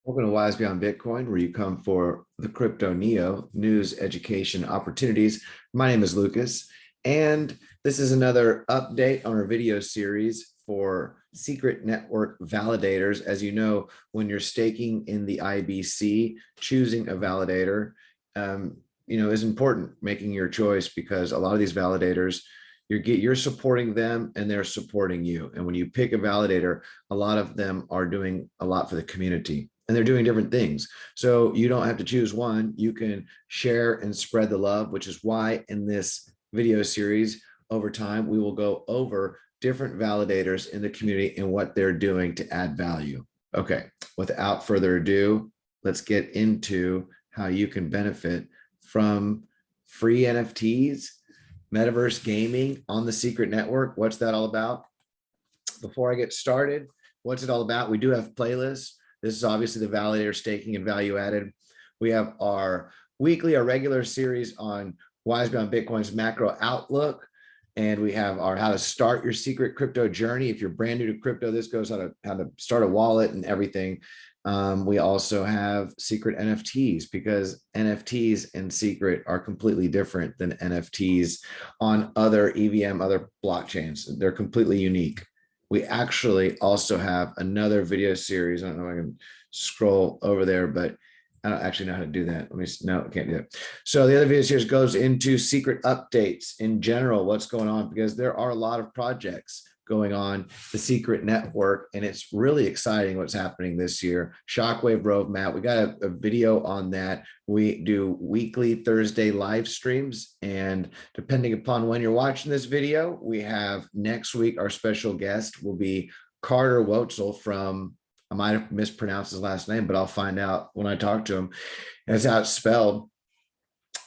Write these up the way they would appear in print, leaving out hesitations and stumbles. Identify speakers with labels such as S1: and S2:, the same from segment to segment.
S1: Welcome to Wise Beyond Bitcoin, where you come for the crypto neo news, education, opportunities. My name is Lucas, and this is another update on our video series for secret network validators. As you know, when you're staking in the IBC, choosing a validator, is important. Making your choice, because a lot of these validators, you're supporting them and they're supporting you. And when you pick a validator, a lot of them are doing a lot for the community, and they're doing different things. So you don't have to choose one. You can share and spread the love, which is why in this video series over time, we will go over different validators in the community and what they're doing to add value. Okay, without further ado, let's get into how you can benefit from free NFTs, metaverse gaming on the secret network. What's that all about? Before I get started, what's it all about? We do have playlists. This is obviously the validator staking and value added. We have our regular series on Wise Beyond Bitcoin's macro outlook. And we have our how to start your secret crypto journey. If you're brand new to crypto, this goes how to start a wallet and everything. We also have secret NFTs, because NFTs and secret are completely different than NFTs on other EVM, other blockchains. They're completely unique. We actually also have another video series. I don't know if I can scroll over there, but I don't actually know how to do that. No, I can't do it. So the other video series goes into secret updates in general, what's going on, because there are a lot of projects going on the secret network, and it's really exciting what's happening this year. Shockwave roadmap, we got a video on that. We do weekly Thursday live streams, and depending upon when you're watching this video, we have next week our special guest will be Carter Wotzel from, I might have mispronounced his last name, but I'll find out when I talk to him. That's how it's spelled.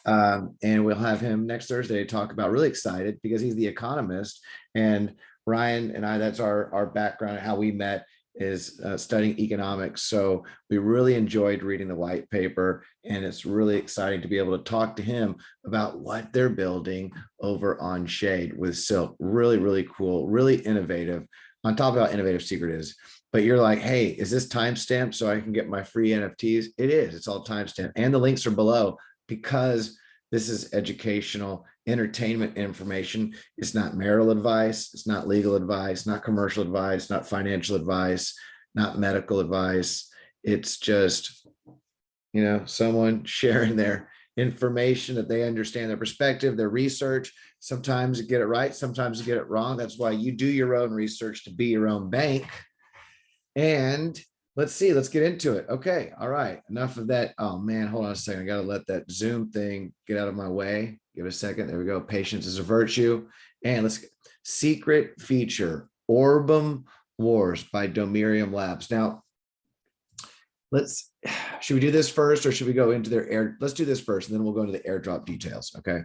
S1: And we'll have him next Thursday to talk about, really excited because he's the economist, and Ryan and I, that's our background, how we met is studying economics. So we really enjoyed reading the white paper, and it's really exciting to be able to talk to him about what they're building over on Shade with Silk. Really, really cool, really innovative. On top of how innovative secret is, but you're like, hey, is this timestamped so I can get my free NFTs? It is. It's all timestamped, and the links are below, because this is educational, entertainment information. It's not marital advice. It's not legal advice, not commercial advice, not financial advice, not medical advice. It's just, someone sharing their information that they understand, their perspective, their research. Sometimes you get it right, sometimes you get it wrong. That's why you do your own research to be your own bank. And let's get into it. Okay. All right. Enough of that. Oh man, hold on a second. I got to let that Zoom thing get out of my way. Give it a second. There we go. Patience is a virtue. And let's get secret feature, Orbem Wars by Domerium Labs. Now, should we do this first, or should we go into their let's do this first, and then we'll go into the airdrop details. Okay.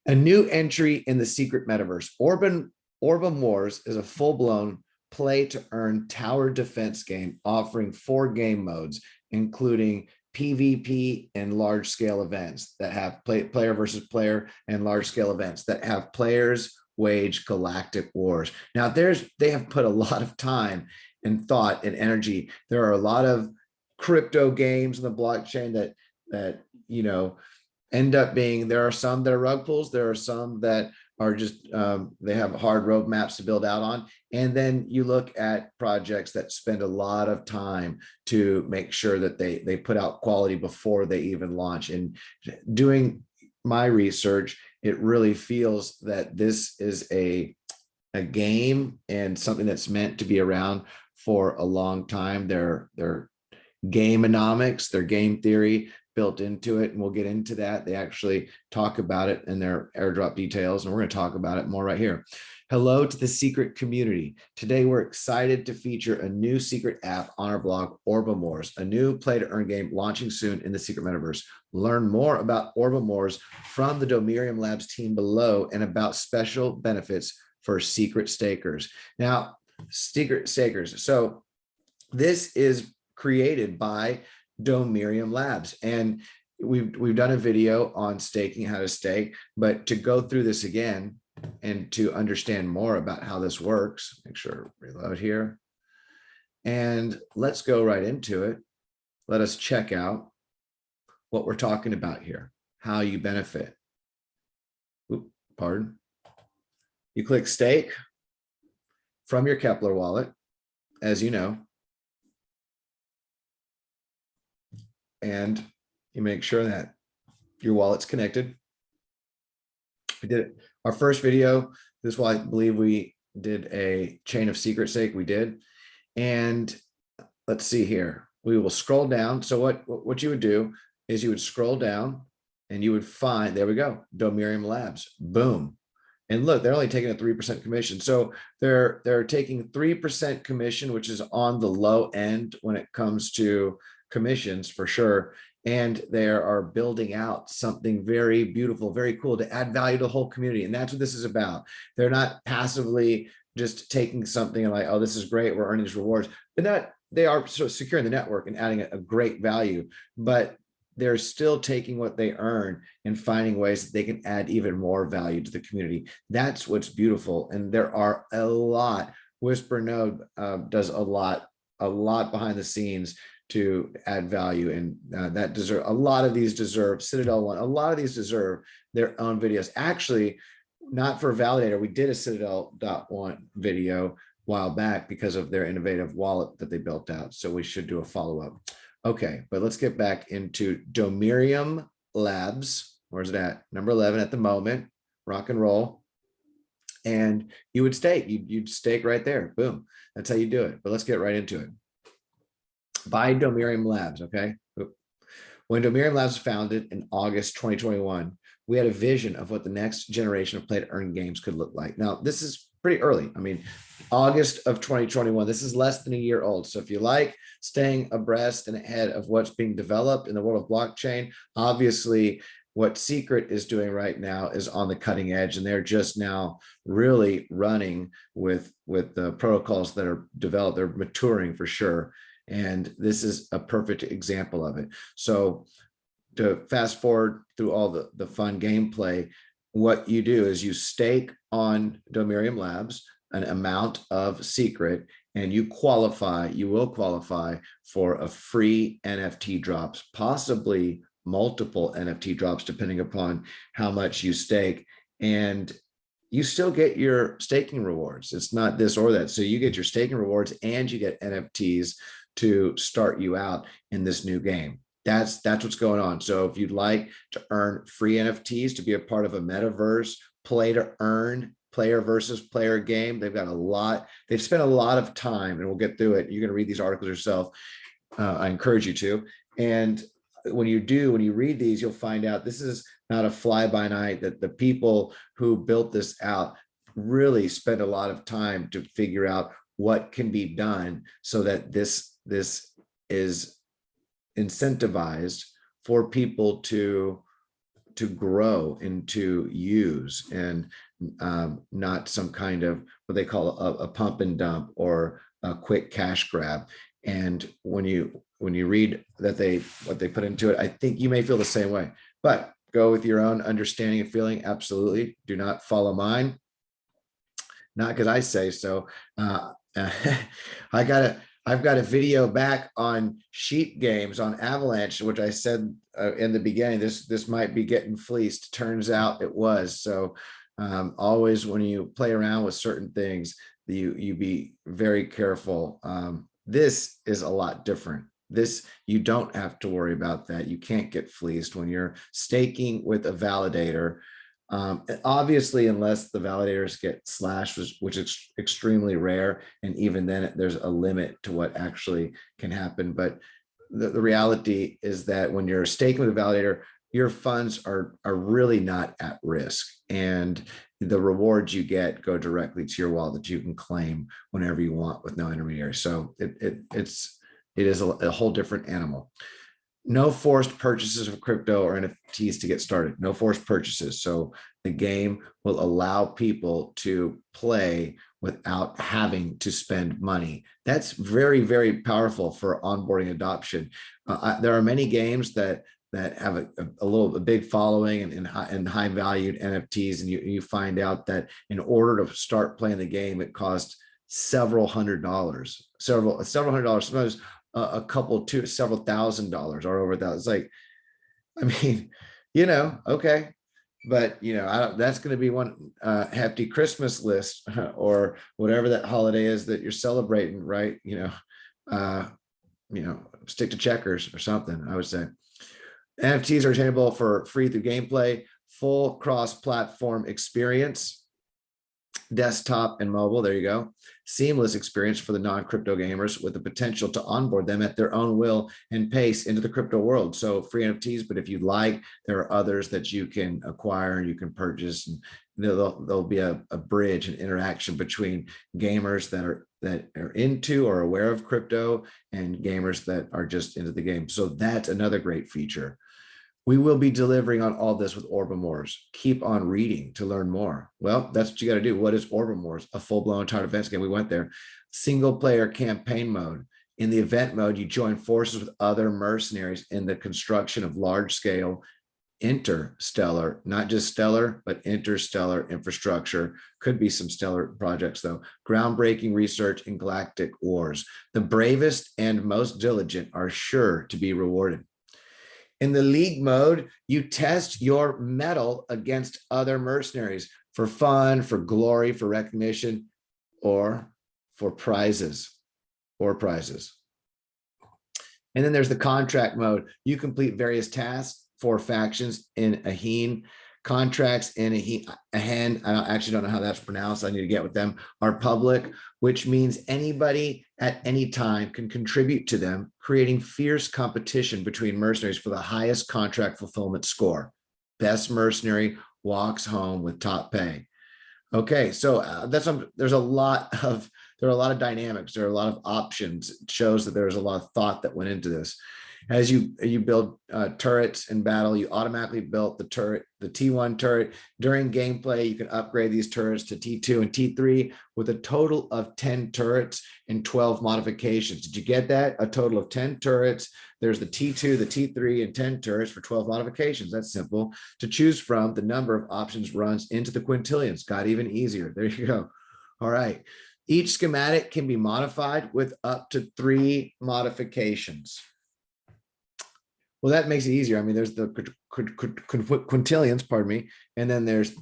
S1: A new entry in the secret metaverse. Orbem Wars is a full-blown play to earn tower defense game, offering 4 game modes, including PvP and large scale events that have player versus player, and large scale events that have players wage galactic wars. Now they have put a lot of time and thought and energy. There are a lot of crypto games in the blockchain that end up being, there are some that are rug pulls. There are some that are just, they have hard roadmaps to build out on. And then you look at projects that spend a lot of time to make sure that they put out quality before they even launch. And doing my research, it really feels that this is a game and something that's meant to be around for a long time. Their gameonomics, their game theory built into it, and we'll get into that. They actually talk about it in their airdrop details, and we're going to talk about it more right here. Hello to the secret community. Today we're excited to feature a new secret app on our blog, Orbem Wars, a new play to earn game launching soon in the secret metaverse. Learn more about Orbem Wars from the Domerium Labs team below, and about special benefits for secret stakers. Now, secret stakers. So this is created by Domerium Labs, and we've done a video on staking, how to stake, but to go through this again and to understand more about how this works, make sure reload here, and let's go right into it. let us check out what we're talking about here, how you benefit. Oop, pardon. You click stake from your Kepler wallet, as you know, and you make sure that your wallet's connected. We did it. Our first video, this is why I believe we did a chain of secret stake. We did. And let's see here. We will scroll down. So what you would do is you would scroll down and you would find, there we go, Domerium Labs. Boom. And look, they're only taking a 3% commission. So they're taking 3% commission, which is on the low end when it comes to commissions for sure. And they are building out something very beautiful, very cool to add value to the whole community. And that's what this is about. They're not passively just taking something and like, oh, this is great, we're earning these rewards. But that they are sort of securing the network and adding a great value, but they're still taking what they earn and finding ways that they can add even more value to the community. That's what's beautiful. And there are a lot. Whisper Node does a lot behind the scenes to add value, and that deserve, a lot of these deserve, Citadel one, a lot of these deserve their own videos. Actually, not for Validator, we did a Citadel.1 video a while back because of their innovative wallet that they built out. So we should do a follow-up. Okay, but let's get back into Domerium Labs. Where's it at? Number 11 at the moment, rock and roll. And you would stake, you'd stake right there, boom. That's how you do it, but let's get right into it. By Domerium Labs, okay? When Domerium Labs was founded in August 2021, we had a vision of what the next generation of play to earn games could look like. Now, this is pretty early. I mean, August of 2021, this is less than a year old. So if you like staying abreast and ahead of what's being developed in the world of blockchain, obviously what Secret is doing right now is on the cutting edge, and they're just now really running with the protocols that are developed. They're maturing for sure. And this is a perfect example of it. So to fast forward through all the fun gameplay, what you do is you stake on Domerium Labs an amount of Secret, and you will qualify for a free NFT drops, possibly multiple NFT drops, depending upon how much you stake. And you still get your staking rewards. It's not this or that. So you get your staking rewards and you get NFTs to start you out in this new game. That's what's going on. So if you'd like to earn free NFTs to be a part of a metaverse play to earn player versus player game, they've spent a lot of time, and we'll get through it. You're going to read these articles yourself. I encourage you to. And when you read these, you'll find out this is not a fly by night, that the people who built this out really spent a lot of time to figure out what can be done so that this is incentivized for people to grow and to use, and not some kind of what they call a pump and dump or a quick cash grab. And when you read that what they put into it, I think you may feel the same way, but go with your own understanding and feeling. Absolutely. Do not follow mine. Not because I say so. I've got a video back on sheep games on Avalanche, which I said in the beginning, this might be getting fleeced. Turns out it was. So always when you play around with certain things, you be very careful. This is a lot different. This, you don't have to worry about that. You can't get fleeced when you're staking with a validator. Obviously, unless the validators get slashed, which is extremely rare, and even then there's a limit to what actually can happen. But the reality is that when you're staking with a validator, your funds are really not at risk, and the rewards you get go directly to your wallet that you can claim whenever you want with no intermediary. So it is a whole different animal. No forced purchases of crypto or NFTs to get started. No forced purchases. So the game will allow people to play without having to spend money. That's very, very powerful for onboarding adoption. There are many games that have a big following and high valued NFTs, and you find out that in order to start playing the game, it costs several $100s, several $100s, sometimes a couple to several $1,000s or over that. It's like, I mean, okay. But that's going to be one hefty Christmas list or whatever that holiday is that you're celebrating, right? Uh, stick to checkers or something, I would say. NFTs are attainable for free through gameplay, full cross-platform experience, desktop and mobile. There you go. Seamless experience for the non-crypto gamers with the potential to onboard them at their own will and pace into the crypto world. So free NFTs, but if you'd like, there are others that you can acquire and you can purchase, and there'll be a bridge and interaction between gamers that are into or aware of crypto and gamers that are just into the game. So that's another great feature. We will be delivering on all this with Orbem Wars. Keep on reading to learn more. Well, that's what you got to do. What is Orbem Wars? A full-blown tower defense game. We went there. Single-player campaign mode. In the event mode, you join forces with other mercenaries in the construction of large-scale interstellar, not just stellar, but interstellar infrastructure. Could be some stellar projects, though. Groundbreaking research in galactic wars. The bravest and most diligent are sure to be rewarded. In the league mode, you test your mettle against other mercenaries for fun, for glory, for recognition, or for prizes. And then there's the contract mode. You complete various tasks for factions in Aheen. Contracts in Aheen, I actually don't know how that's pronounced. I need to get with them, are public, which means anybody at any time can contribute to them, creating fierce competition between mercenaries for the highest contract fulfillment score. Best mercenary walks home with top pay. Okay, so there are a lot of dynamics. There are a lot of options. It shows that there's a lot of thought that went into this. As you build turrets in battle, you automatically built the turret, the T1 turret. During gameplay, you can upgrade these turrets to T2 and T3 with a total of 10 turrets and 12 modifications. Did you get that? A total of 10 turrets. There's the T2, the T3, and 10 turrets for 12 modifications. That's simple. To choose from, the number of options runs into the quintillions. Got even easier. There you go. All right. Each schematic can be modified with up to 3 modifications. Well, that makes it easier. I mean, there's the quintillions, pardon me, and then there's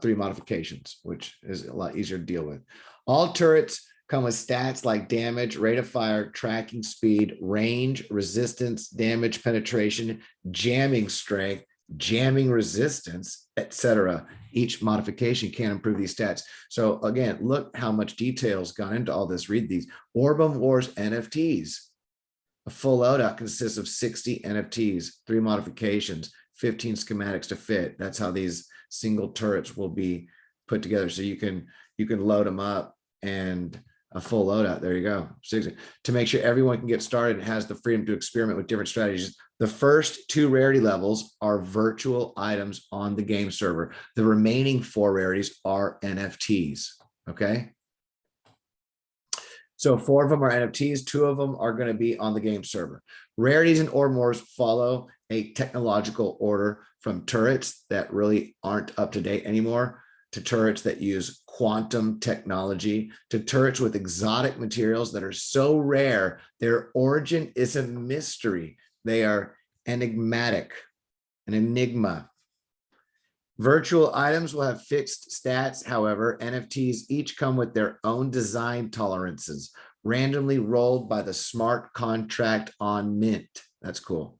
S1: 3 modifications, which is a lot easier to deal with. All turrets come with stats like damage, rate of fire, tracking speed, range, resistance, damage penetration, jamming strength, jamming resistance, etc. Each modification can improve these stats. So again, look how much detail's gone into all this. Read these. Orbem Wars NFTs. A full loadout consists of 60 NFTs, 3 modifications, 15 schematics to fit. That's how these single turrets will be put together. So you can load them up, and a full loadout. There you go. 60. To make sure everyone can get started and has the freedom to experiment with different strategies. The first 2 rarity levels are virtual items on the game server. The remaining 4 rarities are NFTs. Okay. So 4 of them are NFTs, 2 of them are going to be on the game server. Rarities and Orbem Wars follow a technological order from turrets that really aren't up to date anymore, to turrets that use quantum technology, to turrets with exotic materials that are so rare, their origin is a mystery. They are enigmatic, an enigma. Virtual items will have fixed stats. However, NFTs each come with their own design tolerances, randomly rolled by the smart contract on mint. That's cool.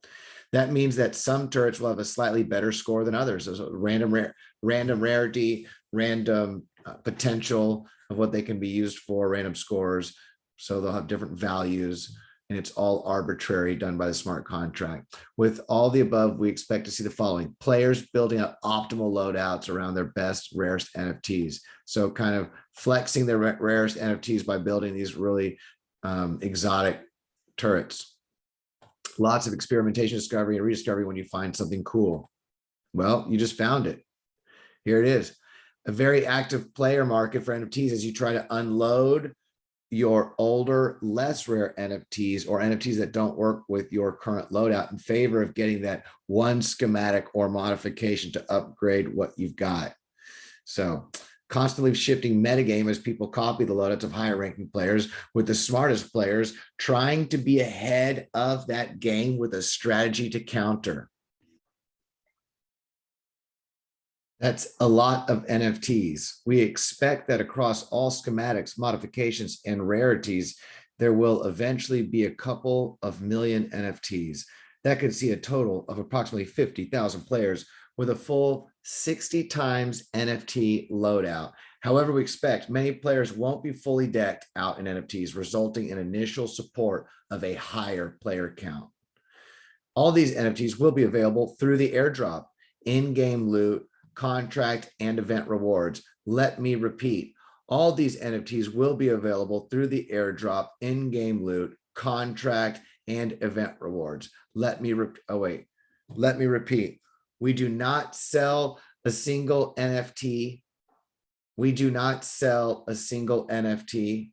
S1: That means that some turrets will have a slightly better score than others. There's a random rarity, random potential of what they can be used for, random scores. So they'll have different values, and it's all arbitrary, done by the smart contract. With all the above, we expect to see the following: players building up optimal loadouts around their best, rarest NFTs. So kind of flexing their rarest NFTs by building these really exotic turrets. Lots of experimentation, discovery, and rediscovery when you find something cool. Well, you just found it. Here it is. A very active player market for NFTs as you try to unload your older, less rare NFTs or NFTs that don't work with your current loadout in favor of getting that one schematic or modification to upgrade what you've got. So constantly shifting metagame as people copy the loadouts of higher ranking players, with the smartest players trying to be ahead of that game with a strategy to counter. That's a lot of NFTs. We expect that across all schematics, modifications, and rarities, there will eventually be a couple of million NFTs. That could see a total of approximately 50,000 players with a full 60 times NFT loadout. However, we expect many players won't be fully decked out in NFTs, resulting in initial support of a higher player count. All these NFTs will be available through the airdrop, in-game loot, contract, and event rewards. Let me repeat, all these NFTs will be available through the airdrop, in-game loot, contract, and event rewards. Let me repeat. We do not sell a single NFT. We do not sell a single NFT.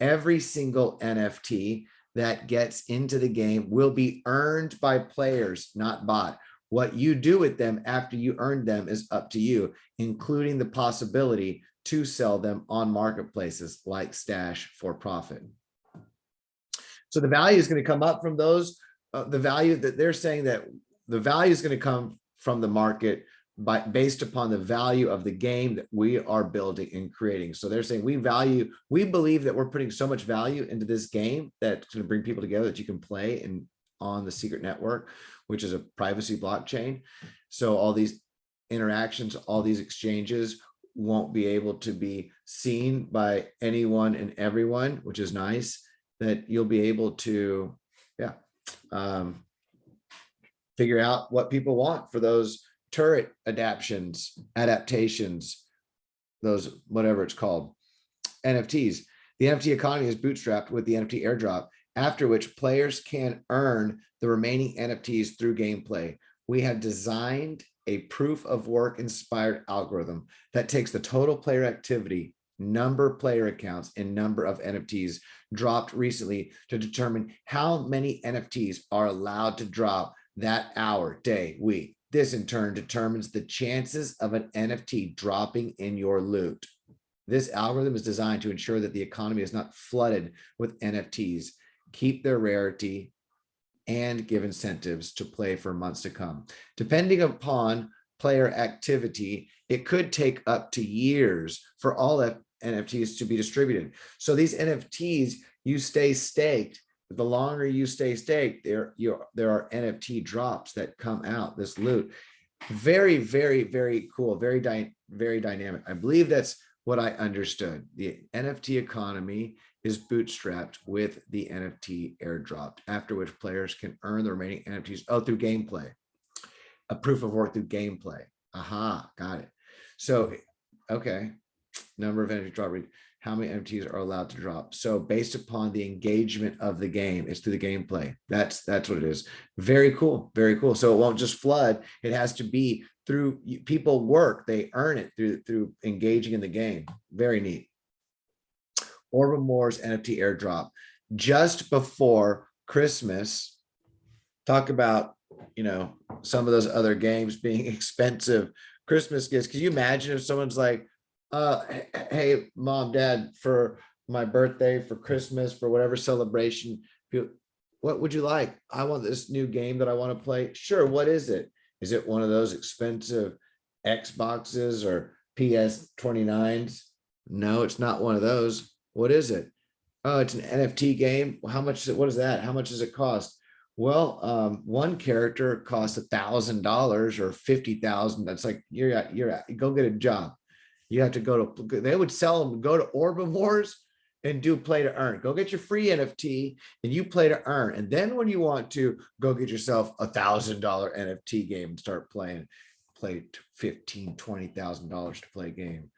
S1: Every single NFT that gets into the game will be earned by players, not bought. What you do with them after you earn them is up to you, including the possibility to sell them on marketplaces like Stash for profit. So the value is going to come up from those, the value that they're saying that the value is going to come from the market based upon the value of the game that we are building and creating. So they're saying we believe that we're putting so much value into this game that's going to bring people together that you can play on the secret network, which is a privacy blockchain. So all these interactions, all these exchanges won't be able to be seen by anyone and everyone, which is nice, that you'll be able to, figure out what people want for those turret adaptations, those, whatever it's called, NFTs. The NFT economy is bootstrapped with the NFT airdrop, after which players can earn the remaining NFTs through gameplay. We have designed a proof of work inspired algorithm that takes the total player activity, number of player accounts, and number of NFTs dropped recently to determine how many NFTs are allowed to drop that hour, day, week. This in turn determines the chances of an NFT dropping in your loot. This algorithm is designed to ensure that the economy is not flooded with NFTs, keep their rarity, and give incentives to play for months to come. Depending upon player activity, it could take up to years for all NFTs to be distributed. So these NFTs, you stay staked. The longer you stay staked, there are NFT drops that come out, this loot. Very, very, very cool, very dynamic. I believe that's what I understood. The NFT economy is bootstrapped with the NFT airdrop, after which players can earn the remaining NFTs through gameplay. A proof of work through gameplay. Aha, got it. So, okay, number of NFT drop, how many NFTs are allowed to drop. So based upon the engagement of the game, it's through the gameplay. That's what it is. Very cool, very cool. So it won't just flood. It has to be through people work. They earn it through engaging in the game. Very neat. Orbem Wars NFT airdrop just before Christmas. Talk about, some of those other games being expensive Christmas gifts. Can you imagine if someone's like, hey, mom, dad, for my birthday, for Christmas, for whatever celebration, what would you like? I want this new game that I want to play. Sure. What is it? Is it one of those expensive Xboxes or PS29s? No, it's not one of those. What is it? Oh, it's an NFT game. How much is it? What is that? How much does it cost? Well, one character costs $1,000 or 50,000. That's like, you're go get a job. You have to go to, they would sell them, go to Orbem Wars and do play to earn. Go get your free NFT and you play to earn. And then when you want to, go get yourself $1,000 NFT game and start playing, play $15,000, $20,000 to play a game.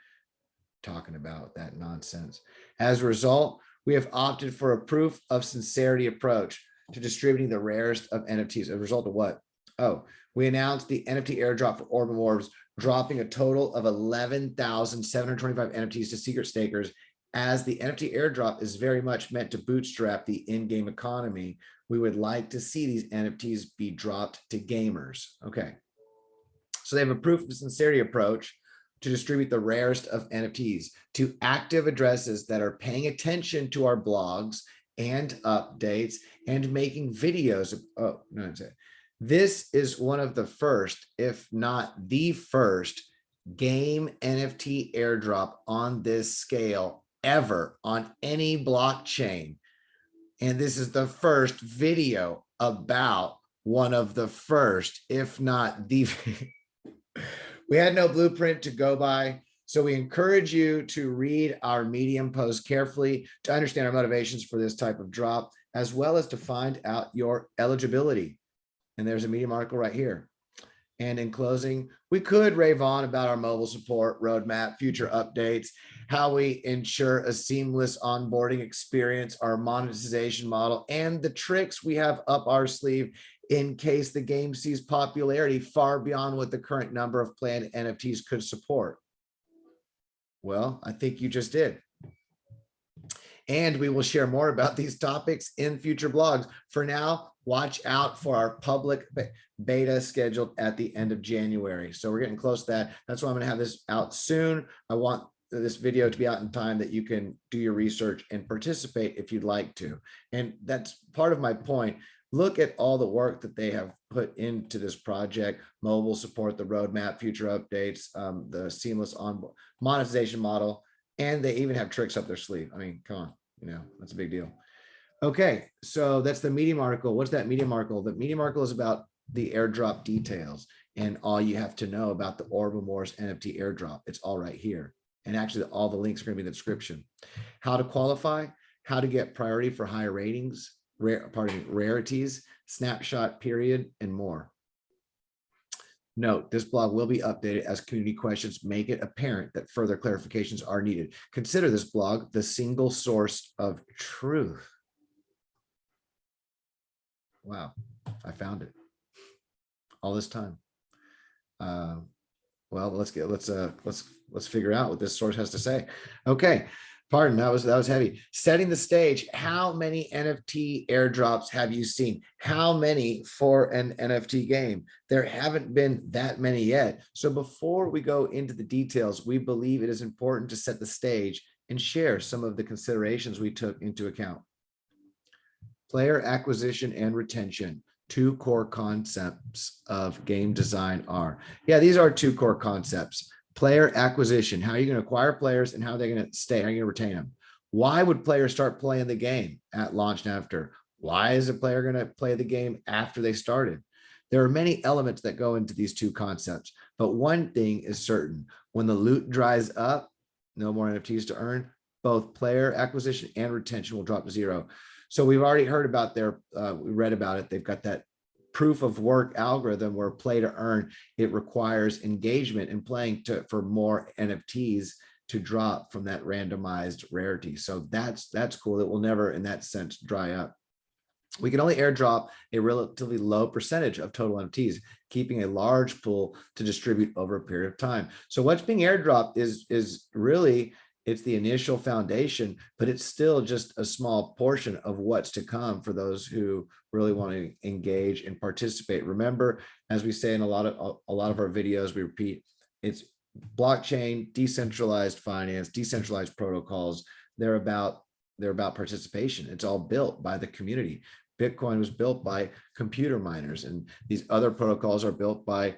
S1: Talking about that nonsense. As a result, we have opted for a proof of sincerity approach to distributing the rarest of NFTs. As a result of what? Oh, we announced the NFT airdrop for Orbem Wars, dropping a total of 11,725 NFTs to secret stakers. As the NFT airdrop is very much meant to bootstrap the in-game economy, we would like to see these NFTs be dropped to gamers. Okay. So they have a proof of sincerity approach. to distribute the rarest of NFTs to active addresses that are paying attention to our blogs and updates and making videos. Oh, no, this is one of the first, if not the first, game NFT airdrop on this scale ever on any blockchain. And this is the first video about one of the first, if not the. We had no blueprint to go by. So we encourage you to read our Medium post carefully to understand our motivations for this type of drop, as well as to find out your eligibility. And there's a Medium article right here. And in closing, we could rave on about our mobile support roadmap, future updates, how we ensure a seamless onboarding experience, our monetization model, and the tricks we have up our sleeve in case the game sees popularity far beyond what the current number of planned NFTs could support. Well, I think you just did. And we will share more about these topics in future blogs. For now, watch out for our public beta scheduled at the end of January. So we're getting close to that. That's why I'm going to have this out soon. I want this video to be out in time that you can do your research and participate if you'd like to. And that's part of my point. Look at all the work that they have put into this project: mobile support, the roadmap, future updates, the seamless monetization model, and they even have tricks up their sleeve. I mean, come on, that's a big deal. Okay, so that's the Medium article. What's that Medium article? The Medium article is about the airdrop details and all you have to know about the Orbem Wars NFT airdrop. It's all right here. And actually, all the links are going to be in the description. How to qualify, how to get priority for higher ratings, rarities, snapshot period, and more. Note, this blog will be updated as community questions make it apparent that further clarifications are needed. Consider this blog the single source of truth. Wow, I found it all this time. Well, let's figure out what this source has to say. Okay. Pardon, that was heavy. Setting the stage. How many NFT airdrops have you seen? How many for an NFT game? There haven't been that many yet. So before we go into the details, we believe it is important to set the stage and share some of the considerations we took into account. Player acquisition and retention. Two core concepts of game design are. Yeah, these are two core concepts. Player acquisition, how are you going to acquire players and how are they going to stay? How are you going to retain them? Why would players start playing the game at launch and after? Why is a player going to play the game after they started? There are many elements that go into these two concepts, but one thing is certain. When the loot dries up, no more NFTs to earn, both player acquisition and retention will drop to zero. So we've already heard about we read about it. They've got that proof of work algorithm where play to earn, it requires engagement and playing for more NFTs to drop from that randomized rarity. So that's cool. It will never, in that sense, dry up. We can only airdrop a relatively low percentage of total NFTs, keeping a large pool to distribute over a period of time. So what's being airdropped is really, it's the initial foundation, but it's still just a small portion of what's to come for those who really want to engage and participate. Remember, as we say in a lot of our videos, we repeat, it's blockchain, decentralized finance, decentralized protocols. They're about participation. It's all built by the community. Bitcoin was built by computer miners, and these other protocols are built by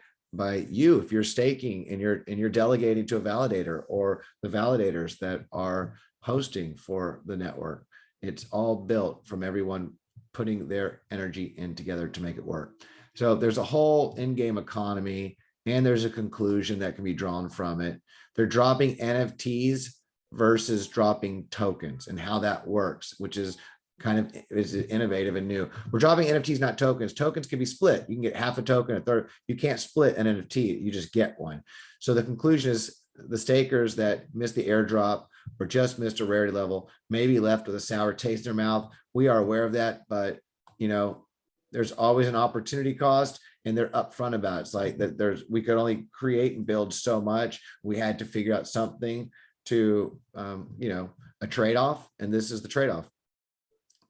S1: you if you're staking and you're delegating to a validator or the validators that are hosting for the network. It's all built from everyone putting their energy in together to make it work. So there's a whole in-game economy, and there's a conclusion that can be drawn from it. They're dropping NFTs versus dropping tokens and how that works, which is is innovative and new. We're dropping NFTs, not tokens. Tokens can be split. You can get half a token, a third. You can't split an NFT. You just get one. So the conclusion is the stakers that missed the airdrop or just missed a rarity level may be left with a sour taste in their mouth. We are aware of that, but there's always an opportunity cost, and they're upfront about it. It's like that we could only create and build so much. We had to figure out something to a trade-off, and this is the trade-off.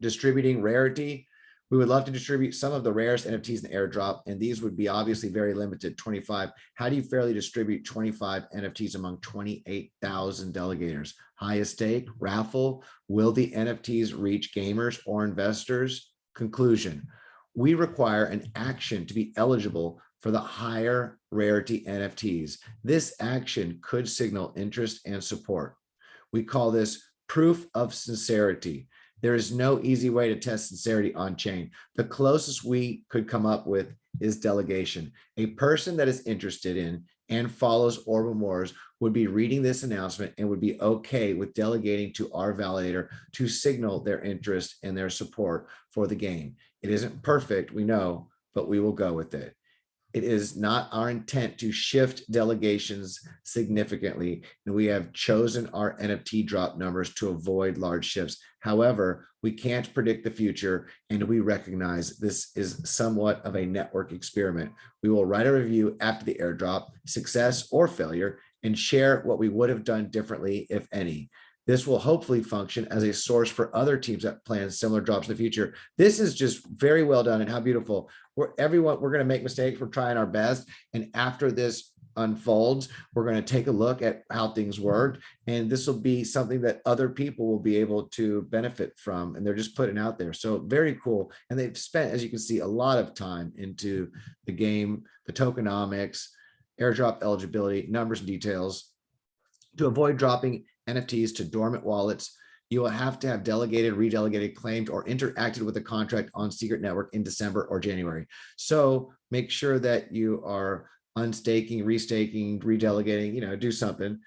S1: Distributing rarity We would love to distribute some of the rarest NFTs in Airdrop, and these would be obviously very limited, 25. How do you fairly distribute 25 NFTs among 28,000 delegators? Highest stake, raffle. Will the NFTs reach gamers or investors? Conclusion. We require an action to be eligible for the higher rarity NFTs. This action could signal interest and support. We call this proof of sincerity. There is no easy way to test sincerity on chain. The closest we could come up with is delegation. A person that is interested in and follows Orbem Wars would be reading this announcement and would be okay with delegating to our validator to signal their interest and their support for the game. It isn't perfect, we know, but we will go with it. It is not our intent to shift delegations significantly, and we have chosen our NFT drop numbers to avoid large shifts. However, we can't predict the future, and we recognize this is somewhat of a network experiment. We will write a review after the airdrop, success or failure, and share what we would have done differently, if any. This will hopefully function as a source for other teams that plan similar drops in the future. This is just very well done, and how beautiful. We're going to make mistakes. We're trying our best. And after this unfolds, we're going to take a look at how things worked. And this will be something that other people will be able to benefit from. And they're just putting out there. So very cool. And they've spent, as you can see, a lot of time into the game, the tokenomics, airdrop eligibility, numbers and details. To avoid dropping NFTs to dormant wallets, you will have to have delegated, redelegated, claimed, or interacted with a contract on Secret Network in December or January. So make sure that you are unstaking, restaking, redelegating, do something.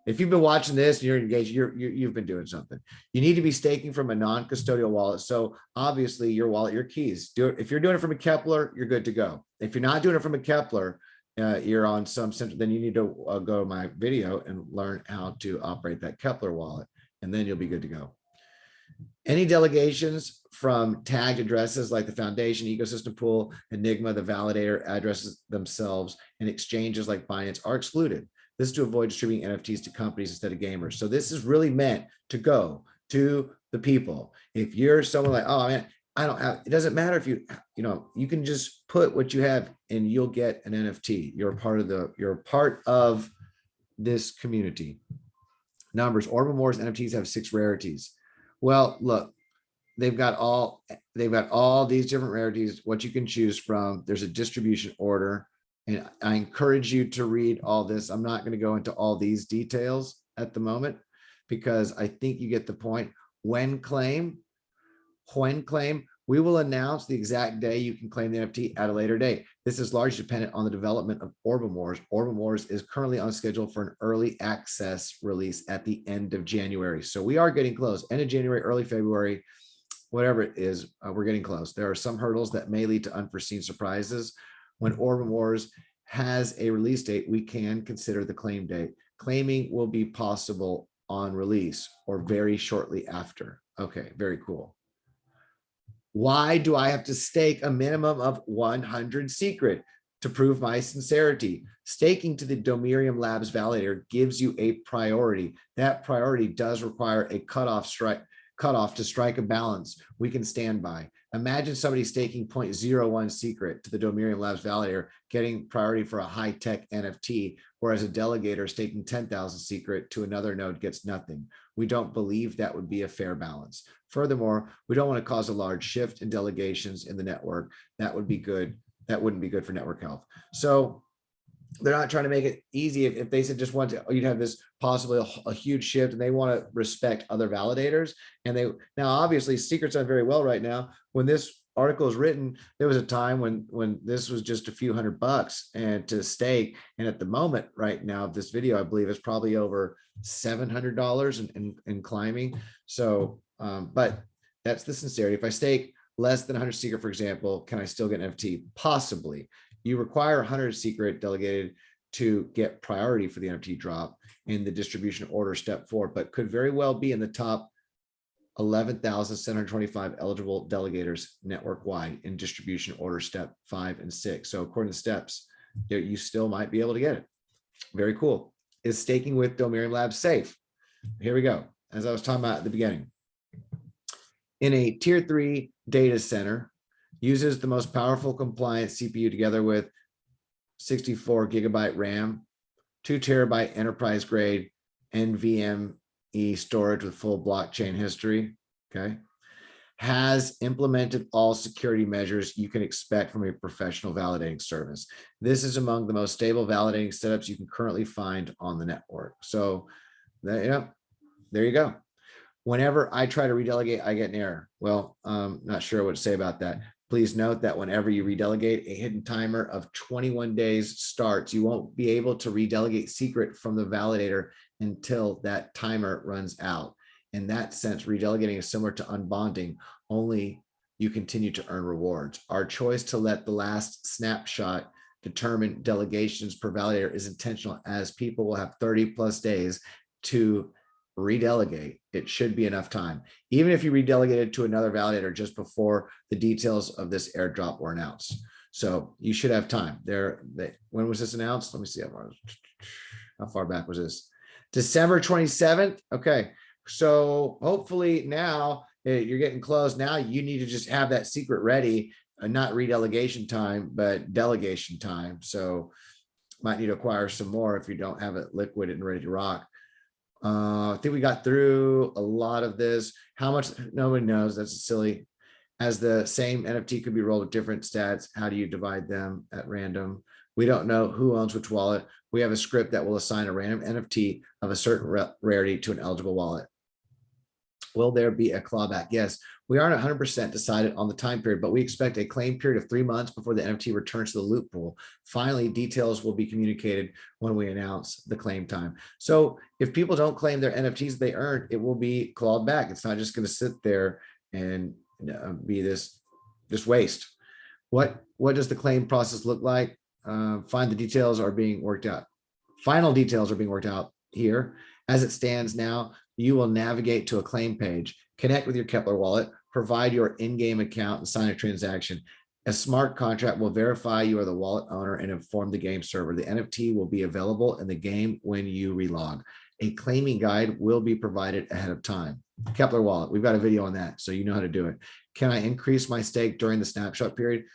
S1: If you've been watching this and you're engaged, you've been doing something. You need to be staking from a non-custodial wallet. So obviously your wallet, your keys. If you're doing it from a Kepler, you're good to go. If you're not doing it from a Kepler, you're on some center, then you need to go to my video and learn how to operate that Kepler wallet, and then you'll be good to go. Any delegations from tagged addresses like the foundation, ecosystem pool, Enigma, the validator addresses themselves, and exchanges like Binance are excluded. This is to avoid distributing NFTs to companies instead of gamers. So this is really meant to go to the people. If you're someone like, oh man, I don't have, it doesn't matter if you can just put what you have and you'll get an NFT. You're part of this community. Numbers, Orbem Wars NFTs have 6 rarities. Well, look, they've got all these different rarities, what you can choose from. There's a distribution order, and I encourage you to read all this. I'm not going to go into all these details at the moment because I think you get the point. When claim, we will announce the exact day you can claim the NFT at a later date. This is largely dependent on the development of Orbem Wars. Orbem Wars is currently on schedule for an early access release at the end of January. So we are getting close. End of January, early February, whatever it is, we're getting close. There are some hurdles that may lead to unforeseen surprises. When Orbem Wars has a release date, we can consider the claim date. Claiming will be possible on release or very shortly after. Okay, very cool. Why do I have to stake a minimum of 100 secret? To prove my sincerity. Staking to the Domerium Labs validator gives you a priority. That priority does require a cutoff to strike a balance we can stand by. Imagine somebody staking 0.01 secret to the Domerium Labs validator, getting priority for a high-tech NFT, whereas a delegator staking 10,000 secret to another node gets nothing. We don't believe that would be a fair balance. Furthermore, we don't want to cause a large shift in delegations in the network. That would be good. That wouldn't be good for network health. So they're not trying to make it easy. If they said just want to, you'd have this possibly a huge shift, and they want to respect other validators. And now obviously Secret's done very well right now. When this article is written, there was a time when this was just a few $100 and to stake. And at the moment right now, this video, I believe, is probably over $700 and climbing. So, but that's the sincerity. If I stake less than 100 secret, for example, can I still get an NFT? Possibly. You require 100 secret delegated to get priority for the NFT drop in the distribution order step 4, but could very well be in the top 11,725 eligible delegators network wide in distribution order step 5 and 6. So according to steps, you still might be able to get it. Very cool. Is staking with Domerium Labs safe? Here we go. As I was talking about at the beginning, in a tier 3 data center, uses the most powerful compliant CPU together with 64 gigabyte RAM, 2 terabyte enterprise grade NVMe storage with full blockchain history. Okay. Has implemented all security measures you can expect from a professional validating service. This is among the most stable validating setups you can currently find on the network. So, there you go. Whenever I try to redelegate, I get an error. Well, not sure what to say about that. Please note that whenever you redelegate, a hidden timer of 21 days starts. You won't be able to redelegate secret from the validator until that timer runs out. In that sense, redelegating is similar to unbonding, only you continue to earn rewards. Our choice to let the last snapshot determine delegations per validator is intentional, as people will have 30 plus days to redelegate. It should be enough time. Even if you redelegated to another validator just before the details of this airdrop were announced. So you should have time there. When was this announced? Let me see how far back was this? December 27th. Okay. So hopefully now you're getting close. Now you need to just have that secret ready, not redelegation time, but delegation time. So might need to acquire some more if you don't have it liquid and ready to rock. I think we got through a lot of this. How much? Nobody knows. That's silly. As the same NFT could be rolled with different stats, how do you divide them at random? We don't know who owns which wallet. We have a script that will assign a random NFT of a certain rarity to an eligible wallet. Will there be a clawback? Yes, we aren't 100% decided on the time period, but we expect a claim period of 3 months before the NFT returns to the loot pool. Finally, details will be communicated when we announce the claim time. So if people don't claim their NFTs they earned, it will be clawed back. It's not just going to sit there and be this waste. What does the claim process look like? Find the details are being worked out. Final details are being worked out here. As it stands now, you will navigate to a claim page, connect with your Kepler wallet, provide your in-game account, and sign a transaction. A smart contract will verify you are the wallet owner and inform the game server. The NFT will be available in the game when you relog. A claiming guide will be provided ahead of time. Kepler wallet, we've got a video on that, so you know how to do it. Can I increase my stake during the snapshot period?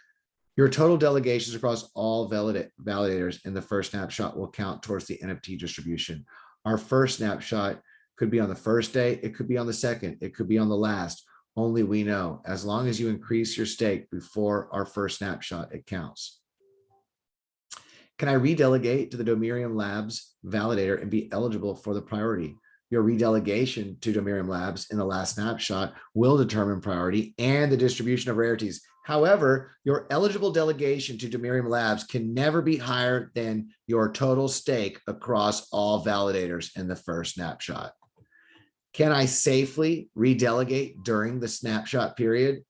S1: Your total delegations across all validators in the first snapshot will count towards the NFT distribution. Our first snapshot could be on the first day, it could be on the second, it could be on the last. Only we know. As long as you increase your stake before our first snapshot, it counts. Can I redelegate to the Domerium Labs validator and be eligible for the priority? Your redelegation to Domerium Labs in the last snapshot will determine priority and the distribution of rarities. However, your eligible delegation to Domerium Labs can never be higher than your total stake across all validators in the first snapshot. Can I safely redelegate during the snapshot period?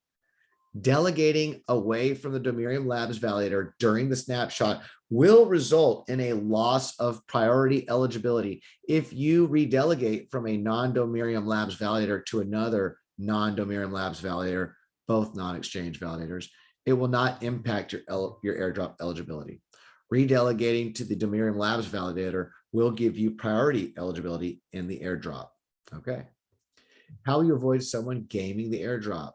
S1: Delegating away from the Domerium Labs validator during the snapshot will result in a loss of priority eligibility. If you redelegate from a non-Domerium Labs validator to another non-Domerium Labs validator, both non-exchange validators, it will not impact your airdrop eligibility. Redelegating to the Domerium Labs validator will give you priority eligibility in the airdrop. Okay. How will you avoid someone gaming the airdrop?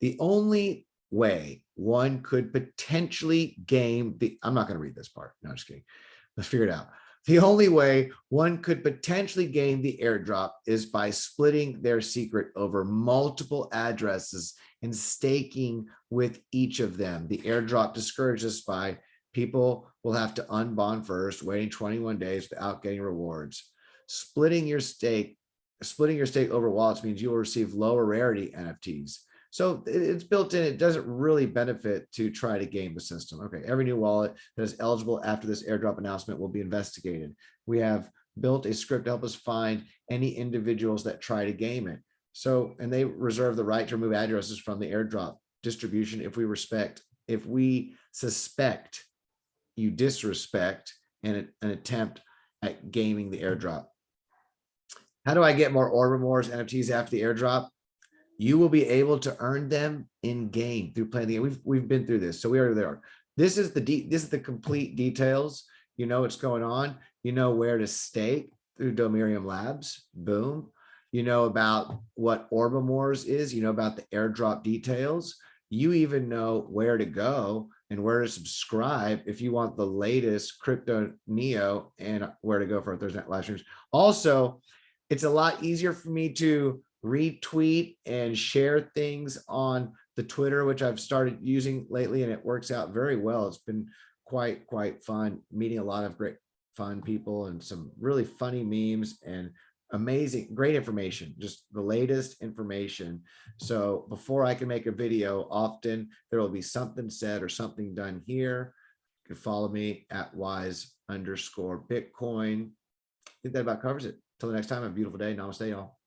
S1: The only way one could potentially game the, I'm not going to read this part. No, just kidding. Let's figure it out. The only way one could potentially game the airdrop is by splitting their secret over multiple addresses and staking with each of them. The airdrop discourages by people will have to unbond first, waiting 21 days without getting rewards. Splitting your stake over wallets means you will receive lower rarity NFTs. So it's built in. It doesn't really benefit to try to game the system. Okay, every new wallet that is eligible after this airdrop announcement will be investigated. We have built a script to help us find any individuals that try to game it. So, and they reserve the right to remove addresses from the airdrop distribution if we suspect you disrespect an attempt at gaming the airdrop. How do I get more Orbem Wars NFTs after the airdrop? You will be able to earn them in game through playing the game. We've been through this, so we already there. This is the complete details. You know what's going on. You know where to stake through Domerium Labs. Boom. you know about what Orbem Wars is, you know about the airdrop details, you even know where to go and where to subscribe if you want the latest crypto neo, and where to go for Thursday night live streams. Also, it's a lot easier for me to retweet and share things on the Twitter, which I've started using lately, and it works out very well. It's been quite fun meeting a lot of great fun people and some really funny memes and amazing, great information, just the latest information. So before I can make a video, often there will be something said or something done here. You can follow me at wise_Bitcoin. I think that about covers it. Till the next time, have a beautiful day. Namaste, y'all.